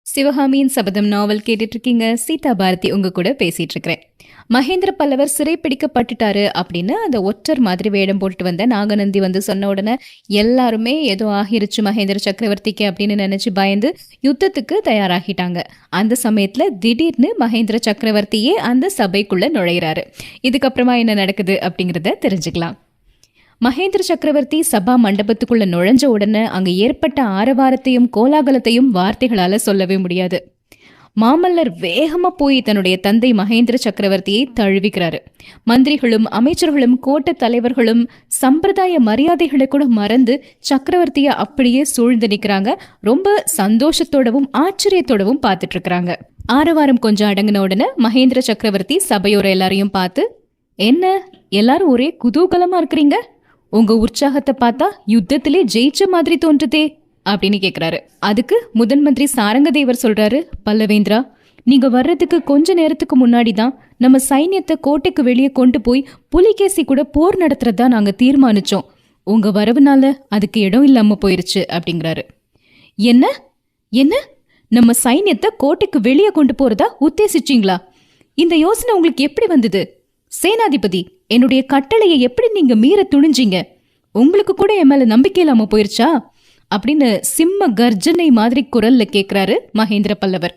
சிவகாமியின் சபதம் நாவல் கேட்டுட்டு இருக்கீங்க. சீதா பாரதி உங்க கூட பேசிட்டு இருக்கிறேன். மகேந்திர பல்லவர் சிறை பிடிக்கப்பட்டுட்டாரு அப்படின்னு அந்த ஒற்றர் மாதிரி வேடம் போட்டு வந்த நாகநந்தி வந்து சொன்ன உடனே எல்லாருமே ஏதோ ஆகிருச்சு மகேந்திர சக்கரவர்த்திக்கு அப்படின்னு நினைச்சு பயந்து யுத்தத்துக்கு தயாராகிட்டாங்க. அந்த சமயத்துல திடீர்னு மகேந்திர சக்கரவர்த்தியே அந்த சபைக்குள்ள நுழையிறாரு. இதுக்கப்புறமா என்ன நடக்குது அப்படிங்கறத தெரிஞ்சுக்கலாம். மகேந்திர சக்கரவர்த்தி சபா மண்டபத்துக்குள்ள நுழைஞ்ச உடனே அங்க ஏற்பட்ட ஆரவாரத்தையும் கோலாகலத்தையும் வார்த்தைகளால சொல்லவே முடியாது. மாமல்லர் வேகமா போய் தன்னுடைய தந்தை மகேந்திர சக்கரவர்த்தியை தழுவிக்கிறாரு. மந்திரிகளும் அமைச்சர்களும் கோட்ட தலைவர்களும் சம்பிரதாய மரியாதைகளை கூட மறந்து சக்கரவர்த்திய அப்படியே சூழ்ந்து நிக்கிறாங்க. ரொம்ப சந்தோஷத்தோடவும் ஆச்சரியத்தோடவும் பார்த்துட்டு இருக்கிறாங்க. ஆரவாரம் கொஞ்சம் அடங்கின உடனே மகேந்திர சக்கரவர்த்தி சபையோர எல்லாரையும் பார்த்து, என்ன எல்லாரும் ஒரே குதூகலமா இருக்கிறீங்க? உங்க உற்சாகத்தை பார்த்தா யுத்தத்திலே ஜெயிச்ச மாதிரி தோன்றுதே அப்படின்னு கேக்குறாரு. அதுக்கு முதன் மந்திரி சாரங்கதேவர் சொல்றாரு, பல்லவேந்திரா, நீங்க வர்றதுக்கு கொஞ்ச நேரத்துக்கு முன்னாடி தான் நம்ம சைன்யத்தை கோட்டைக்கு வெளியே கொண்டு போய் புலிகேசி கூட போர் நடத்துறதா நாங்க தீர்மானிச்சோம். உங்க வரவுனால அதுக்கு இடம் இல்லாம போயிருச்சு அப்படிங்கிறாரு. என்ன என்ன நம்ம சைன்யத்தை கோட்டைக்கு வெளியே கொண்டு போறதா உத்தேசிச்சிங்களா? இந்த யோசனை உங்களுக்கு எப்படி வந்தது? சேனாதிபதி, என்னுடைய கட்டளையை எப்படி நீங்க மீற துணிஞ்சீங்க? உங்களுக்கு கூட என் மேல நம்பிக்கை இல்லாம போயிருச்சா அப்படின்னு சிம்ம கர்ஜனை மாதிரி குரல்ல கேக்குறாரு மகேந்திர பல்லவர்.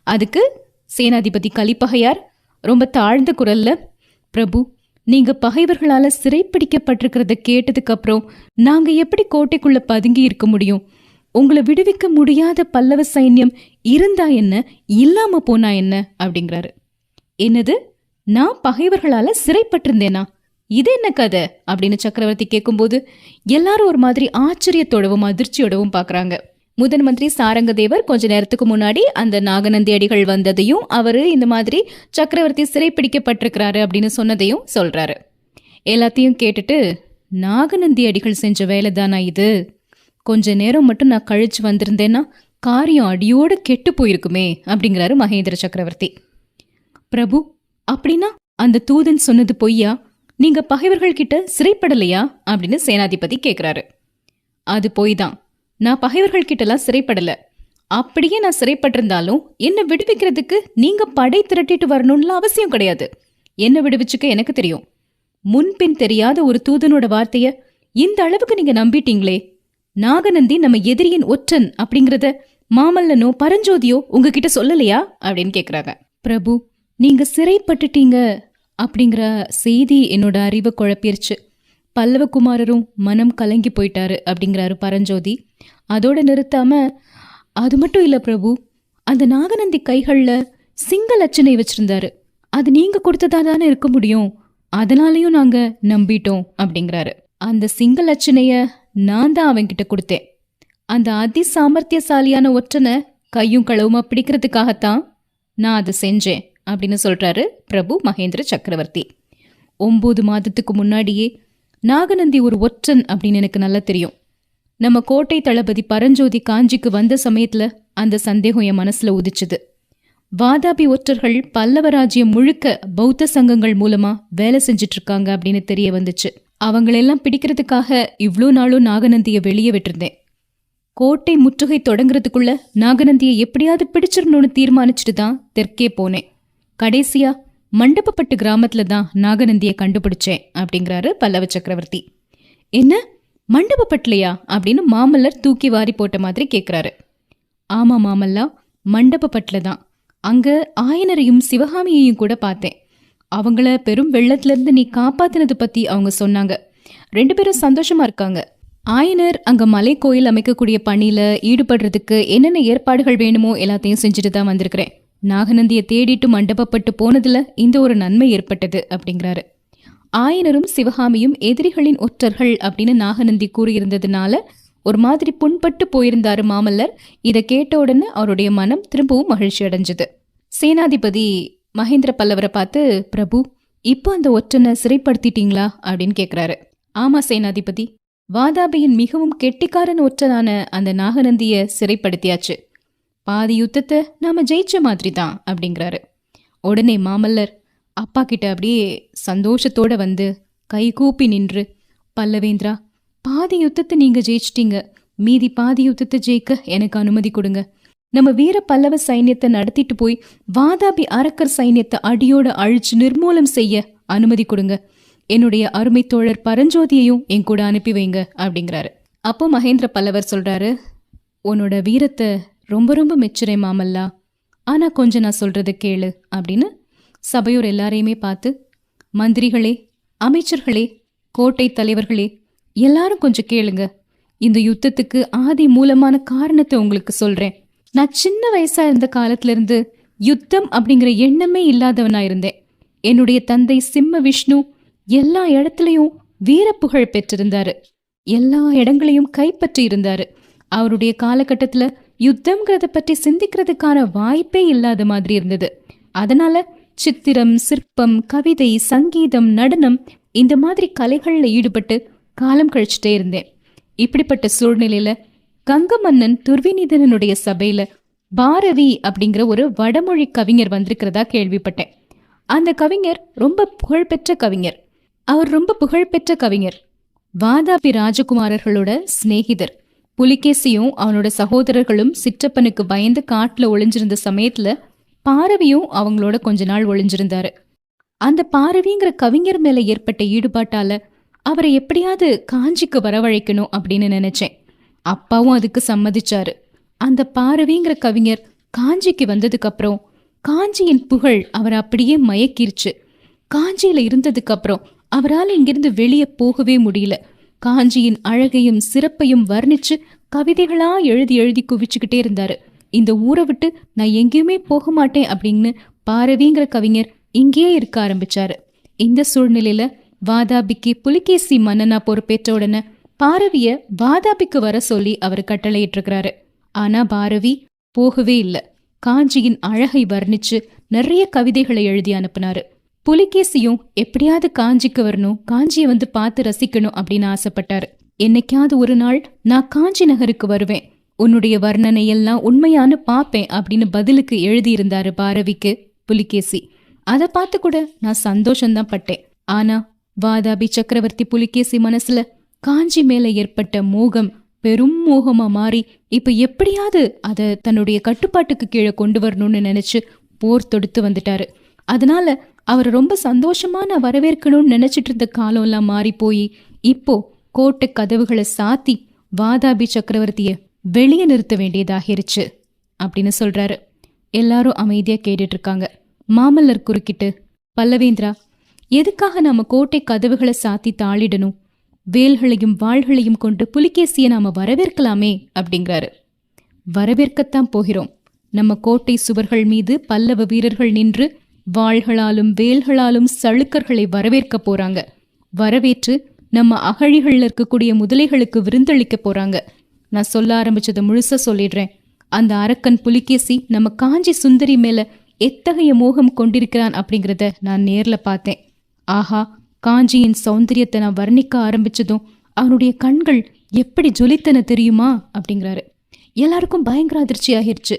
அதுக்கு சேனாதிபதி கலிப்பகையார் ரொம்ப தாழ்ந்த குரல்ல, பிரபு, நீங்க பகைவர்களால சிறைப்பிடிக்கப்பட்டிருக்கிறத கேட்டதுக்கு அப்புறம் நாங்க எப்படி கோட்டைக்குள்ள பதுங்கி இருக்க முடியும்? உங்களை விடுவிக்க முடியாத பல்லவ சைன்யம் இருந்தா என்ன, இல்லாம போனா என்ன அப்படிங்கிறாரு. என்னது, நான் பகைவர்களால சிறைப்பட்டிருந்தேனா? இது என்ன கதை அப்படின்னு சக்கரவர்த்தி கேட்கும்போது எல்லாரும் ஒரு மாதிரி ஆச்சரியத்தோடவும் அதிர்ச்சியோடவும் பாக்குறாங்க. முதன் மந்திரி சாரங்கதேவர் கொஞ்ச நேரத்துக்கு முன்னாடி அந்த நாகநந்தி அடிகள் வந்ததையும் அவரு இந்த மாதிரி சக்கரவர்த்தி சிறைப்பிடிக்கப்பட்டிருக்கிறாரு அப்படின்னு சொன்னதையும் சொல்றாரு. எல்லாத்தையும் கேட்டுட்டு, நாகநந்தி அடிகள் செஞ்ச வேலை தானா இது? கொஞ்ச நேரம் மட்டும் நான் கழிச்சு வந்திருந்தேன்னா காரியம் அடியோட கெட்டு போயிருக்குமே அப்படிங்கிறாரு மகேந்திர சக்கரவர்த்தி. பிரபு, அப்படின்னா அந்த தூதன் சொன்னது பொய்யா? நீங்க பகைவர்கள் கிட்ட சிறைப்படலையா அப்படின்னு சேனாதிபதி கேக்குறாரு. அது பொய் தான். நான் பகைவர்கள் கிட்டலாம் சிறைப்படல. அப்படியே நான் சிறைப்பட்டிருந்தாலும் என்ன விடுவிக்கிறதுக்கு நீங்க படை திரட்டிட்டு வரணும்னு அவசியம் கிடையாது. என்ன விடுவிச்சுக்க எனக்கு தெரியும். முன்பின் தெரியாத ஒரு தூதனோட வார்த்தைய இந்த அளவுக்கு நீங்க நம்பிட்டீங்களே. நாகநந்தி நம்ம எதிரியின் ஒற்றன் அப்படிங்கறத மாமல்லனோ பரஞ்சோதியோ உங்ககிட்ட சொல்லலையா அப்படின்னு கேக்குறாங்க. பிரபு, நீங்க சிறைப்பட்டுட்டீங்க அப்படிங்கிற செய்தி என்னோட அறிவை குழப்பிருச்சு. பல்லவகுமாரரும் மனம் கலங்கி போயிட்டாரு அப்படிங்கிறாரு பரஞ்சோதி. அதோட நிறுத்தாம, அது மட்டும் இல்ல பிரபு, அந்த நாகநந்தி கைகள்ல சிங்க லட்சணை வச்சிருந்தாரு. அது நீங்க கொடுத்ததா தானே இருக்க முடியும். அதனாலயும் நாங்க நம்பிட்டோம் அப்படிங்கிறாரு. அந்த சிங்க லட்சணைய நான் தான் அவன்கிட்ட கொடுத்தேன். அந்த அதி சாமர்த்தியசாலியான ஒற்றனை கையும் களவுமா பிடிக்கிறதுக்காகத்தான் நான் அதை செஞ்சேன் அப்படின்னு சொல்றாரு பிரபு மகேந்திர சக்கரவர்த்தி. 9 மாதத்துக்கு முன்னாடியே நாகநந்தி ஒரு ஒற்றன் அப்படின்னு எனக்கு நல்லா தெரியும். நம்ம கோட்டை தளபதி பரஞ்சோதி காஞ்சிக்கு வந்த சமயத்துல அந்த சந்தேகம் என் மனசுல உதிச்சுது. வாதாபி ஒற்றர்கள் பல்லவராஜ்யம் முழுக்க பௌத்த சங்கங்கள் மூலமா வேலை செஞ்சிட்டு இருக்காங்க அப்படின்னு தெரிய வந்துச்சு. அவங்களெல்லாம் பிடிக்கிறதுக்காக இவ்ளோ நாளும் நாகநந்திய வெளியே விட்டிருந்தேன். கோட்டை முற்றுகை தொடங்குறதுக்குள்ள நாகநந்தியை எப்படியாவது பிடிச்சிடணும்னு தீர்மானிச்சுட்டு தான் தெற்கே போனேன். கடைசியா மண்டபப்பட்டு கிராமத்துல தான் நாகநந்தியை கண்டுபிடிச்சேன் அப்படிங்கிறாரு பல்லவ சக்கரவர்த்தி. என்ன, மண்டபப்பட்டுலையா அப்படின்னு மாமல்லர் தூக்கி வாரி போட்ட மாதிரி கேக்குறாரு. ஆமா மாமல்லா, மண்டபப்பட்டுல தான். அங்க ஆயனரையும் சிவகாமியையும் கூட பார்த்தேன். அவங்கள பெரும் வெள்ளத்துல இருந்து நீ காப்பாத்தினது பத்தி அவங்க சொன்னாங்க. 2 பேரும் சந்தோஷமா இருக்காங்க. ஆயனர் அங்க மலை கோயில் அமைக்கக்கூடிய பணியில ஈடுபடுறதுக்கு என்னென்ன ஏற்பாடுகள் வேணுமோ எல்லாத்தையும் செஞ்சுட்டு தான் வந்திருக்கிறேன். நாகநந்தியை தேடிட்டு மண்டபப்பட்டு போனதுல இந்த ஒரு நன்மை ஏற்பட்டது அப்படிங்கிறாரு. ஆயனரும் சிவகாமியும் எதிரிகளின் ஒற்றர்கள் அப்படின்னு நாகநந்தி கூறியிருந்ததுனால ஒரு மாதிரி புண்பட்டு போயிருந்தாரு மாமல்லர். இதை கேட்ட உடனே அவருடைய மனம் திரும்பவும் மகிழ்ச்சி அடைஞ்சது. சேனாதிபதி மகேந்திர பல்லவரை பார்த்து, பிரபு, இப்போ அந்த ஒற்றனை சிறைப்படுத்திட்டீங்களா அப்படின்னு கேக்குறாரு. ஆமா சேனாதிபதி, வாதாபியின் மிகவும் கெட்டிக்காரன் ஒற்றனான அந்த நாகநந்திய சிறைப்படுத்தியாச்சு. பாதி யுத்தத்தை நாம ஜெயிச்ச மாதிரி தான் அப்படிங்கிறாரு. உடனே மாமல்லர் அப்பா கிட்ட அப்படியே சந்தோஷத்தோட வந்து கை கூப்பி நின்று, பல்லவேந்திரா, பாதி யுத்தத்தை நீங்க ஜெயிச்சிட்டீங்க. மீதி பாதி யுத்தத்தை ஜெயிக்க எனக்கு அனுமதி கொடுங்க. நம்ம வீர பல்லவ சைன்யத்தை நடத்திட்டு போய் வாதாபி அரக்கர் சைன்யத்தை அடியோட அழிச்சு நிர்மூலம் செய்ய அனுமதி கொடுங்க. என்னுடைய அருமை தோழர் பரஞ்சோதியையும் என் கூட அனுப்பி வைங்க அப்படிங்கிறாரு. அப்போ மகேந்திர பல்லவர் சொல்றாரு, உன்னோட வீரத்தை ரொம்ப ரொம்ப மெச்சுறேன் மாமல்லா, ஆனா கொஞ்சம் நான் சொல்றதை கேளு அப்படின்னு சபையோர் எல்லாரையுமே பார்த்து, மந்திரிகளே, அமைச்சர்களே, கோட்டை தலைவர்களே, எல்லாரும் கொஞ்சம் கேளுங்க. இந்த யுத்தத்துக்கு ஆதி மூலமான காரணத்தை உங்களுக்கு சொல்றேன். நான் சின்ன வயசா இருந்த காலத்துல இருந்து யுத்தம் அப்படிங்கிற எண்ணமே இல்லாதவனா இருந்தேன். என்னுடைய தந்தை சிம்ம விஷ்ணு எல்லா இடத்துலையும் வீர புகழ் பெற்றிருந்தாரு, எல்லா இடங்களையும் கைப்பற்றி இருந்தாரு. அவருடைய காலகட்டத்துல யுத்தம்ங்கிறத பற்றி சிந்திக்கிறதுக்கான வாய்ப்பே இல்லாத மாதிரி இருந்தது. அதனால சித்திரம், சிற்பம், கவிதை, சங்கீதம், நடனம் இந்த மாதிரி கலைகள்ல ஈடுபட்டு காலம் கழிச்சுட்டே இருந்தேன். இப்படிப்பட்ட சூழ்நிலையில கங்க மன்னன் துர்விநீதனுடைய சபையில பாரவி அப்படிங்கிற ஒரு வடமொழி கவிஞர் வந்திருக்கிறதா கேள்விப்பட்டேன். அந்த கவிஞர் ரொம்ப புகழ்பெற்ற கவிஞர். அவர் ரொம்ப புகழ்பெற்ற கவிஞர். வாதாபி ராஜகுமாரர்களோட சிநேகிதர். புலிகேசியும் அவனோட சகோதரர்களும் சிற்றப்பனுக்கு பயந்து காட்டுல ஒளிஞ்சிருந்த சமயத்துல பாரவியும் அவங்களோட கொஞ்ச நாள் ஒளிஞ்சிருந்தாரு. அந்த பாரவிங்கிற கவிஞர் மேல ஏற்பட்ட ஈடுபாட்டால அவரை எப்படியாவது காஞ்சிக்கு வரவழைக்கணும் அப்படின்னு நினைச்சேன். அப்பாவும் அதுக்கு சம்மதிச்சாரு. அந்த பாரவிங்கிற கவிஞர் காஞ்சிக்கு வந்ததுக்கு அப்புறம் காஞ்சியின் புகழ் அவரை அப்படியே மயக்கிருச்சு. காஞ்சியில இருந்ததுக்கு அப்புறம் அவரால் இங்கிருந்து வெளியே போகவே முடியல. காஞ்சியின் அழகையும் சிறப்பையும் வர்ணிச்சு கவிதைகளா எழுதி எழுதி குவிச்சுக்கிட்டே இருந்தாரு. இந்த ஊரை விட்டு நான் எங்கேயுமே போக மாட்டேன் அப்படின்னு பாரவிங்கிற கவிஞர் இங்கேயே இருக்க ஆரம்பிச்சாரு. இந்த சூழ்நிலையில வாதாபிக்கு புலிகேசி மன்னனா பொறுப்பேற்ற உடனே பாரவிய வாதாபிக்கு வர சொல்லி அவர் கட்டளையிட்டிருக்கிறாரு. ஆனா பாரவி போகவே இல்லை. காஞ்சியின் அழகை வர்ணிச்சு நிறைய கவிதைகளை எழுதி அனுப்புனாரு. புலிகேசியும் எப்படியாவது காஞ்சிக்கு வரணும், காஞ்சியை வந்து பார்த்து ரசிக்கணும் அப்படின்னு ஆசைப்பட்டாரு. என்னைக்காவது ஒரு நாள் நான் காஞ்சி நகருக்கு வருவேன், உன்னுடைய வர்ணனை எல்லாம் உண்மையானு பாப்பேன் அப்படின்னு பதிலுக்கு எழுதியிருந்தாரு பாரவிக்கு புலிகேசி. அதை பார்த்து கூட நான் சந்தோஷம்தான் பட்டேன். ஆனா வாதாபி சக்கரவர்த்தி புலிகேசி மனசுல காஞ்சி மேல ஏற்பட்ட மோகம் பெரும் மோகமா மாறி இப்ப எப்படியாவது அதை தன்னுடைய கட்டுப்பாட்டுக்கு கீழே கொண்டு வரணும்னு நினைச்சு போர் தொடுத்து வந்துட்டாரு. அதனால அவரை ரொம்ப சந்தோஷமா நான் வரவேற்கணும்னு நினைச்சிட்டு இருந்த காலம் எல்லாம் மாறி போய் இப்போ கோட்டை கதவுகளை சாத்தி வாதாபி சக்கரவர்த்திய வெளியே நிறுத்த வேண்டியதாகிருச்சு அப்படின்னு சொல்றாரு. எல்லாரும் அமைதியா கேட்டுட்டு இருக்காங்க. மாமல்லர் குறுக்கிட்டு, பல்லவேந்திரா, எதுக்காக நாம கோட்டை கதவுகளை சாத்தி தாளிடணும்? வேல்களையும் வாள்களையும் கொண்டு புலிகேசிய நாம வரவேற்கலாமே அப்படிங்கிறாரு. வரவேற்கத்தான் போகிறோம். நம்ம கோட்டை சுவர்கள் மீது பல்லவ வீரர்கள் நின்று வாள்களாலும் வேல்களாலும் சளுக்கர்களை வரவேற்க போறாங்க. வரவேற்று நம்ம அகழிகள்ல இருக்கக்கூடிய முதலைகளுக்கு விருந்தளிக்க போறாங்க. நான் சொல்ல ஆரம்பிச்சதை முழுசா சொல்லிடுறேன். அந்த அரக்கன் புலிகேசி நம்ம காஞ்சி சுந்தரி மேல எத்தகைய மோகம் கொண்டிருக்கிறான் அப்படிங்கிறத நான் நேர்ல பார்த்தேன். ஆஹா, காஞ்சியின் சௌந்தரியத்தை நான் வர்ணிக்க ஆரம்பிச்சதும் அவனுடைய கண்கள் எப்படி ஜொலித்தன தெரியுமா அப்படிங்கிறாரு. எல்லாருக்கும் பயங்கர அதிர்ச்சி ஆகிருச்சு.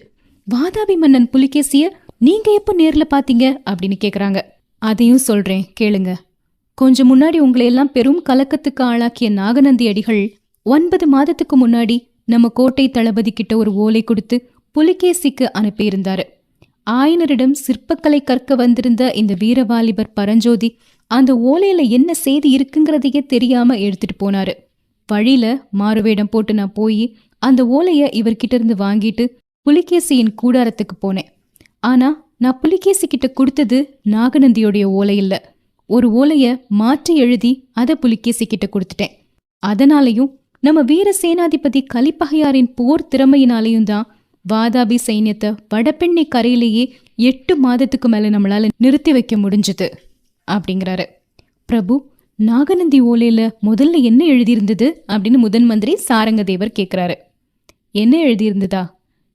வாதாபி மன்னன் புலிகேசிய நீங்க எப்போ நேர்ல பாத்தீங்க அப்படின்னு கேக்குறாங்க. அதையும் சொல்றேன் கேளுங்க. கொஞ்சம் முன்னாடி உங்களை எல்லாம் பெரும் கலக்கத்துக்கு ஆளாக்கிய நாகநந்தி அடிகள் 9 மாதத்துக்கு முன்னாடி நம்ம கோட்டை தளபதி கிட்ட ஒரு ஓலை கொடுத்து புலிகேசிக்கு அனுப்பியிருந்தாரு. ஆயனரிடம் சிற்பக்கலை கற்க வந்திருந்த இந்த வீரவாலிபர் பரஞ்சோதி அந்த ஓலையில என்ன செய்தி இருக்குங்கிறதையே தெரியாம எடுத்துட்டு போனாரு. வழியில மாறுவேடம் போட்டு நான் போய் அந்த ஓலைய இவர்கிட்ட இருந்து வாங்கிட்டு புலிகேசியின் கூடாரத்துக்கு போனேன். ஆனா நான் புலிகேசி கிட்ட கொடுத்தது நாகநந்தியோடைய ஓலை இல்ல. ஒரு ஓலைய மாற்றி எழுதி அதை புலிகேசி கிட்ட கொடுத்துட்டேன். அதனாலையும் நம்ம வீர சேனாதிபதி கலிப்பகையாரின் போர் திறமையினாலையும் தான் வாதாபி சைன்யத்தை வடபெண்ணை கரையிலேயே 8 மாதத்துக்கு மேல நம்மளால நிறுத்தி வைக்க முடிஞ்சது அப்படிங்கிறாரு. பிரபு, நாகநந்தி ஓலையில முதல்ல என்ன எழுதியிருந்தது அப்படின்னு முதன் மந்திரி சாரங்கதேவர் கேட்கிறாரு. என்ன எழுதியிருந்ததா?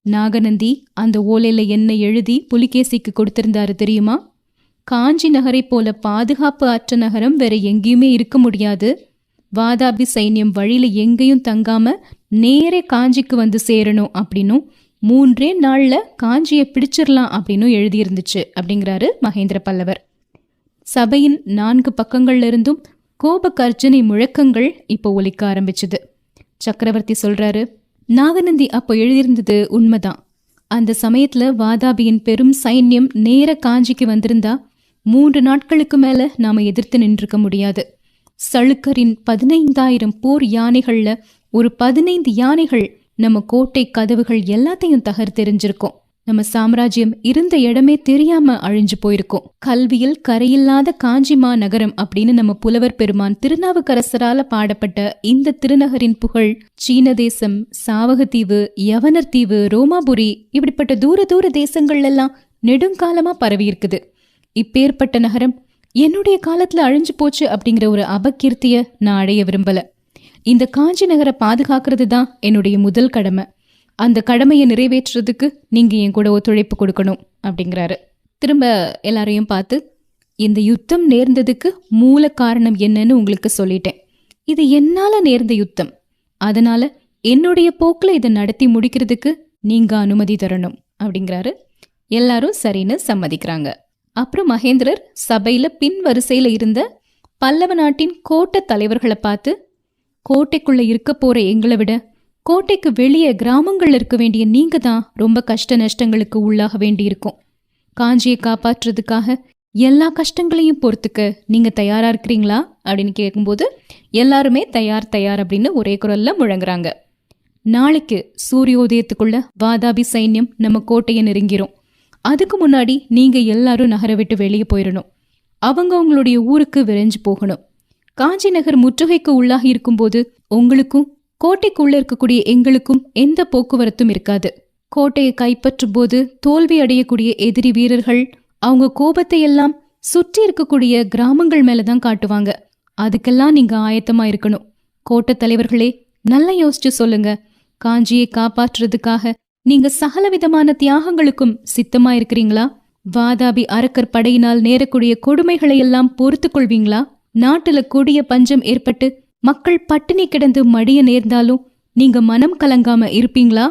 நாகநந்தி அந்த ஓலையில என்ன எழுதி புலிகேசிக்கு கொடுத்திருந்தாரு தெரியுமா? காஞ்சி நகரை போல பாதுகாப்பு அற்ற நகரம் வேற எங்கேயுமே இருக்க முடியாது. வாதாபி சைன்யம் வழியில எங்கேயும் தங்காம நேரே காஞ்சிக்கு வந்து சேரணும் அப்படின்னும் 3 நாள்ல காஞ்சியை பிடிச்சிடலாம் அப்படின்னு எழுதியிருந்துச்சு அப்படிங்கிறாரு மகேந்திர பல்லவர். சபையின் 4 பக்கங்கள்ல இருந்தும் கோப கர்ஜனை முழக்கங்கள் இப்போ ஒலிக்க ஆரம்பிச்சுது. சக்கரவர்த்தி சொல்றாரு, நாகநந்தி அப்போ எழுதியிருந்தது உண்மைதான். அந்த சமயத்துல வாதாபியின் பெரும் சைன்யம் நேர காஞ்சிக்கு வந்திருந்தா 3 நாட்களுக்கு மேல நாம எதிர்த்து நின்றுக்க முடியாது. சளுக்கரின் 15,000 போர் யானைகள்ல ஒரு 15 யானைகள் நம்ம கோட்டை கதவுகள் எல்லாத்தையும் தகர்த்தெறிஞ்சிருக்கோம். நம்ம சாம்ராஜ்யம் இருந்த இடமே தெரியாம அழிஞ்சு போயிருக்கோம். கல்வியில் கரையில்லாத காஞ்சி மாநகரம் அப்படின்னு நம்ம புலவர் பெருமான் திருநாவுக்கரசரால பாடப்பட்ட இந்த திருநகரின் புகழ் சீன தேசம், சாவகத்தீவு, யவனர் தீவு, ரோமாபுரி இப்படிப்பட்ட தூர தூர தேசங்கள்ல எல்லாம் நெடுங்காலமா பரவி இருக்குது. இப்பேற்பட்ட நகரம் என்னுடைய காலத்துல அழிஞ்சு போச்சு அப்படிங்கிற ஒரு அபகீர்த்திய நான் அடைய விரும்பல. இந்த காஞ்சி நகரை பாதுகாக்கிறது தான் என்னுடைய முதல் கடமை. அந்த கடமையை நிறைவேற்றுறதுக்கு நீங்க என் கூட ஒத்துழைப்பு கொடுக்கணும் அப்படிங்கிறாரு. திரும்ப எல்லாரையும் பார்த்து, இந்த யுத்தம் நேர்ந்ததுக்கு மூல காரணம் என்னன்னு உங்களுக்கு சொல்லிட்டேன். இது என்னால நேர்ந்த யுத்தம். அதனால என்னுடைய போக்குல இதை நடத்தி முடிக்கிறதுக்கு நீங்க அனுமதி தரணும் அப்படிங்கிறாரு. எல்லாரும் சரின்னு சம்மதிக்கிறாங்க. அப்புறம் மகேந்திரர் சபையில பின் வரிசையில இருந்த பல்லவ நாட்டின் கோட்டை தலைவர்களை பார்த்து, கோட்டைக்குள்ள இருக்க போற எங்களை விட கோட்டைக்கு வெளியே கிராமங்கள்ல இருக்க வேண்டிய நீங்க தான் ரொம்ப கஷ்ட நஷ்டங்களுக்கு உள்ளாக வேண்டியிருக்கும். காஞ்சியை காப்பாற்றுறதுக்காக எல்லா கஷ்டங்களையும் பொறுத்துக்க நீங்க தயாரா இருக்கிறீங்களா அப்படின்னு கேட்கும்போது எல்லாருமே தயார் தயார் அப்படின்னு ஒரே குரல்ல முழங்குறாங்க. நாளைக்கு சூரியோதயத்துக்குள்ள வாதாபி சைன்யம் நம்ம கோட்டையை நெருங்கிரும். அதுக்கு முன்னாடி நீங்க எல்லாரும் நகரை விட்டு வெளியே போயிடணும். அவங்க உங்களுடைய ஊருக்கு விரைஞ்சு போகணும். காஞ்சி நகர் முற்றுகைக்கு உள்ளாகி இருக்கும்போது உங்களுக்கும் கோட்டைக்குள்ள இருக்கக்கூடிய எங்களுக்கும் எந்த போக்குவரத்தும் இருக்காது. கோட்டையை கைப்பற்றும் போது தோல்வி அடையக்கூடிய எதிரி வீரர்கள் அவங்க கோபத்தை எல்லாம் சுற்றி இருக்கக்கூடிய கிராமங்கள் மேலதான் காட்டுவாங்க. அதுக்கெல்லாம் நீங்க ஆயத்தமா இருக்கணும். கோட்டை தலைவர்களே, நல்லா யோசிச்சு சொல்லுங்க. காஞ்சியை காப்பாற்றுறதுக்காக நீங்க சகலவிதமான தியாகங்களுக்கும் சித்தமா இருக்கிறீங்களா? வாதாபி அரக்கர் படையினால் நேரக்கூடிய கொடுமைகளை எல்லாம் பொறுத்து கொள்வீங்களா? நாட்டுல கொடிய பஞ்சம் ஏற்பட்டு மக்கள் பட்டினி கிடந்து மடிய நேர்ந்தாலும் நீங்க மனம் கலங்காம இருப்பீங்களா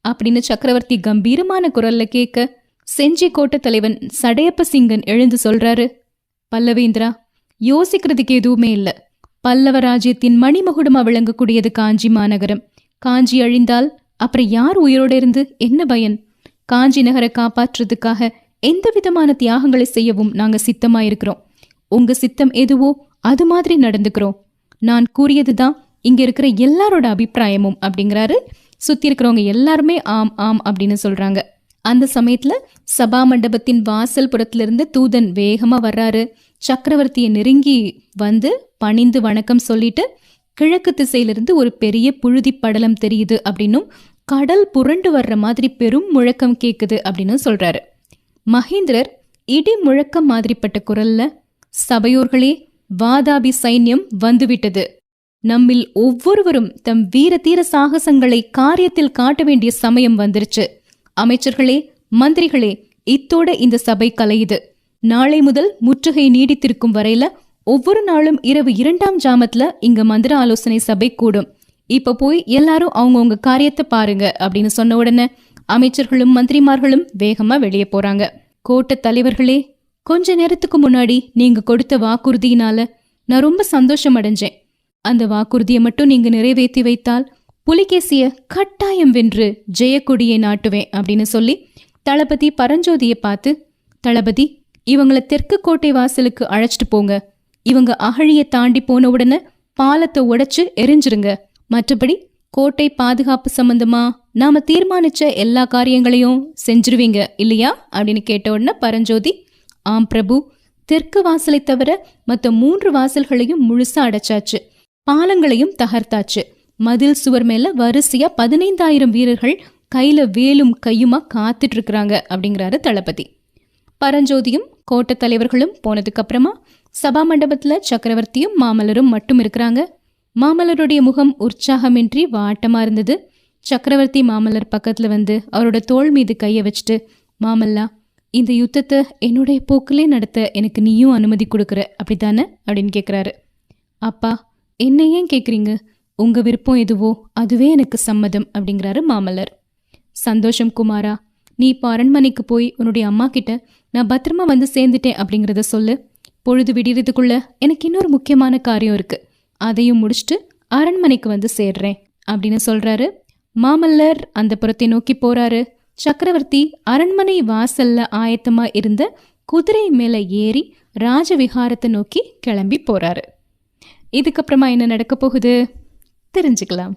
அப்படின்னு சக்கரவர்த்தி கம்பீரமான குரல்ல கேட்க, செஞ்சி கோட்டை தலைவன் சடையப்ப சிங்கன் எழுந்து சொல்றாரு, பல்லவேந்திரா, யோசிக்கிறதுக்கு எதுவுமே இல்ல. பல்லவ ராஜ்யத்தின் மணிமகுடமா விளங்கக்கூடியது காஞ்சி மாநகரம். காஞ்சி அழிந்தால் அப்புறம் யார் உயிரோட இருந்து என்ன பயன்? காஞ்சி நகரை காப்பாற்றுறதுக்காக எந்த விதமான தியாகங்களை செய்யவும் நாங்க சித்தமா இருக்கிறோம். உங்க சித்தம் எதுவோ அது மாதிரி நடந்துக்கிறோம். நான் கூறியதுதான் இங்க இருக்கிற எல்லாரோட அபிப்பிராயமும் அப்படிங்கிறாரு. சுத்தி இருக்கிறவங்க எல்லாருமே ஆம் ஆம் அப்படின்னு சொல்றாங்க. அந்த சமயத்துல சபா மண்டபத்தின் வாசல் புறத்திலிருந்து தூதன் வேகமா வர்றாரு. சக்கரவர்த்தியை நெருங்கி வந்து பணிந்து வணக்கம் சொல்லிட்டு, கிழக்கு திசையிலிருந்து ஒரு பெரிய புழுதி படலம் தெரியுது அப்படின்னும் கடல் புரண்டு வர்ற மாதிரி பெரும் முழக்கம் கேக்குது அப்படின்னு சொல்றாரு. மகேந்திரர் இடி முழக்கம் மாதிரிப்பட்ட குரல்ல, சபையோர்களே, வாதாபி சைன்யம் வந்துவிட்டது. நம்மில் ஒவ்வொருவரும் தம் வீர தீர சாகசங்களை காரியத்தில் காட்ட வேண்டிய சமயம் வந்துருச்சு. அமைச்சர்களே, மந்திரிகளே, இத்தோட இந்த சபை கலையுது. நாளை முதல் முற்றுகை நீடித்திருக்கும் வரையில ஒவ்வொரு நாளும் இரவு 2ஆம் ஜாமத்துல இங்க மந்திர ஆலோசனை சபை கூடும். இப்ப போய் எல்லாரும் அவங்கவுங்க காரியத்தை பாருங்க அப்படின்னு சொன்ன உடனே அமைச்சர்களும் மந்திரிமார்களும் வேகமா வெளியே போறாங்க. கோட்டை தலைவர்களே, கொஞ்ச நேரத்துக்கு முன்னாடி நீங்க கொடுத்த வாக்குறுதியினால நான் ரொம்ப சந்தோஷம் அடைஞ்சேன். அந்த வாக்குறுதியை மட்டும் நீங்க நிறைவேற்றி வைத்தால் புலிகேசிய கட்டாயம் வென்று ஜெயக்கொடியை நாட்டுவேன் அப்படின்னு சொல்லி தளபதி பரஞ்சோதியை பார்த்து, தளபதி, இவங்களை தெற்கு கோட்டை வாசலுக்கு அழைச்சிட்டு போங்க. இவங்க அகழியை தாண்டி போன உடனே பாலத்தை உடைச்சு எரிஞ்சிருங்க. மற்றபடி கோட்டை பாதுகாப்பு சம்பந்தமா நாம தீர்மானிச்ச எல்லா காரியங்களையும் செஞ்சிருவீங்க இல்லையா அப்படின்னு கேட்ட உடனே பரஞ்சோதி, ஆம் பிரபு, தெற்கு வாசலை தவிர மற்ற 3 வாசல்களையும் முழுசா அடைச்சாச்சு. பாலங்களையும் தகர்த்தாச்சு. மதில் சுவர் மேல வரிசையா 15,000 வீரர்கள் கையில வேலும் கையுமா காத்துட்டு இருக்கிறாங்க அப்படிங்கிறாரு தளபதி. பரஞ்சோதியும் கோட்டை தலைவர்களும் போனதுக்கு அப்புறமா சபா மண்டபத்துல சக்கரவர்த்தியும் மாமல்லரும் மட்டும் இருக்கிறாங்க. மாமல்லருடைய முகம் உற்சாகமின்றி வாட்டமா இருந்தது. சக்கரவர்த்தி மாமல்லர் பக்கத்துல வந்து அவரோட தோள் மீது கைய வச்சுட்டு, மாமல்லா, இந்த யுத்தத்தை என்னுடைய போக்கிலே நடத்த எனக்கு நீயும் அனுமதி கொடுக்குற அப்படித்தானே அப்படின்னு கேட்குறாரு. அப்பா, என்ன ஏன் கேட்குறீங்க? உங்க விருப்பம் எதுவோ அதுவே எனக்கு சம்மதம் அப்படிங்கிறாரு மாமல்லர். சந்தோஷம் குமாரா, நீ இப்போ அரண்மனைக்கு போய் உன்னுடைய அம்மா கிட்ட நான் பத்திரமா வந்து சேர்ந்துட்டேன் அப்படிங்கிறத சொல்லு. பொழுது விடிறதுக்குள்ள எனக்கு இன்னொரு முக்கியமான காரியம் இருக்கு, அதையும் முடிச்சுட்டு அரண்மனைக்கு வந்து சேர்றேன் அப்படின்னு சொல்றாரு. மாமல்லர் அந்த புறத்தை நோக்கி போறாரு. சக்கரவர்த்தி அரண்மனை வாசல்ல ஆயத்தமா இருந்த குதிரை மேல ஏறி ராஜவிகாரத்தை நோக்கி கிளம்பி போறாரு. இதுக்கப்புறமா என்ன நடக்க போகுது தெரிஞ்சுக்கலாம்.